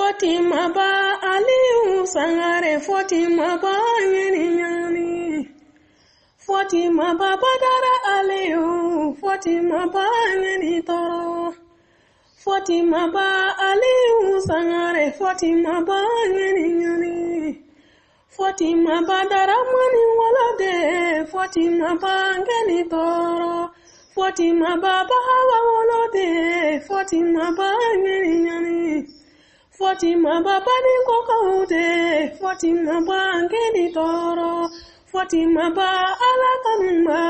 Fatima ba Aliou Sangaré, Fatima ba nyani. Fatima ba Badara Aliou, Fatima ba nyani toro. Fatima ba Aliou Sangaré, Fatima ba nyani. Fatima ba daramani walade, Fatima ba ngeni toro. Fatima ba bahawa walade, Fatima ba nyani. Fatima ba Baniko kaude, Fatima ba ngeni toro. Fatima ba alakanuma,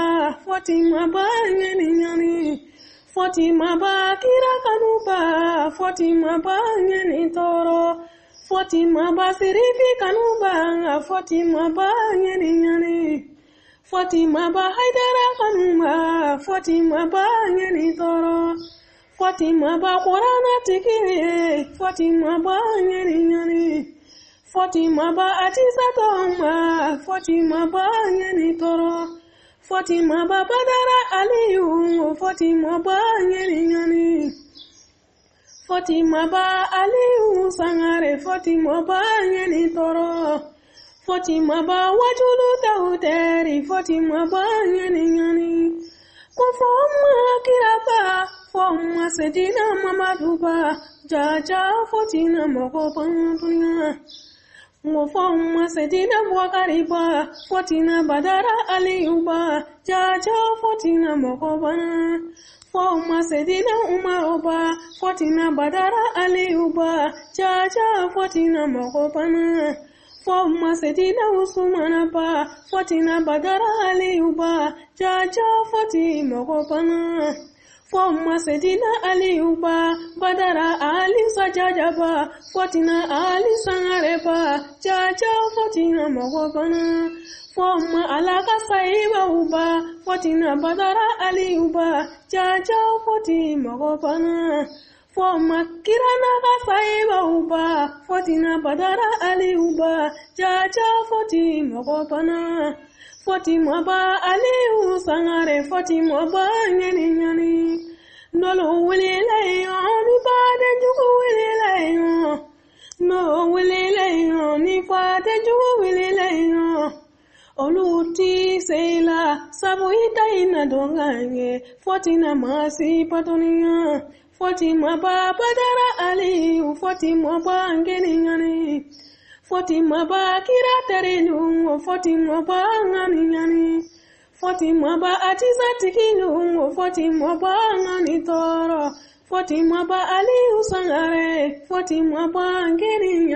Fatima ba nyani. Fatima ba kirakanuma, Fatima ba nyani toro. Fatima ba sirifi kanuba, Fatima ba nyani. Fatima ba haidara kanuma, Fatima ba nyani toro. Fatima ba Qur'ana tikiri, Fatima ba nyani. Fatima ba atisa toma, Fatima ba nyani toro. Fatima ba Badara Aliou, Fatima ba nyani. Fatima ba Aliou Sangaré, Fatima ba nyani toro. Fatima ba wajulu tauteri, Fatima ba nyani. Kufoma kiraba, Foma sedina mamaduba, Jaja Fatima mokopan dunia. Foma sedina wakariba, Fatima Badara Aliouba, Jaja Fatima mokopan. Foma sedina umaroba, Fatima Badara Aliouba, Jaja Fatima mokopan. Foma sedina usumanaba, Fatima Badara Aliouba, Jaja Fatima mokopan. Foma sedina Aliouba, Badara Ali Sajajaba, Fatima Ali Sangareba, Jaja Fatima mogobana. Foma alaka saiba uba, Fatima Badara Aliouba, Jaja Fatima mogobana. Foma kirana saiba uba, Fatima Badara Aliouba, Jaja Fatima mogobana. Fatima ba Aliou Sangaré, Fatima ba nyani. Nolo wili layon, ni fa de jugu wili layon. No wili layon, ni fa de jugu wili layon. Oluti seila, sabu ita ina dongange, Fatima masi patonia. Fatima ba Badara Aliou, Fatima ba nyani. Fatima ba kiraterilu, Fatima ba ngani. Fatima ba atiza tikilu, Fatima ba ngani toro. Fatima ba Aliou Sangaré, Fatima ba ngeni.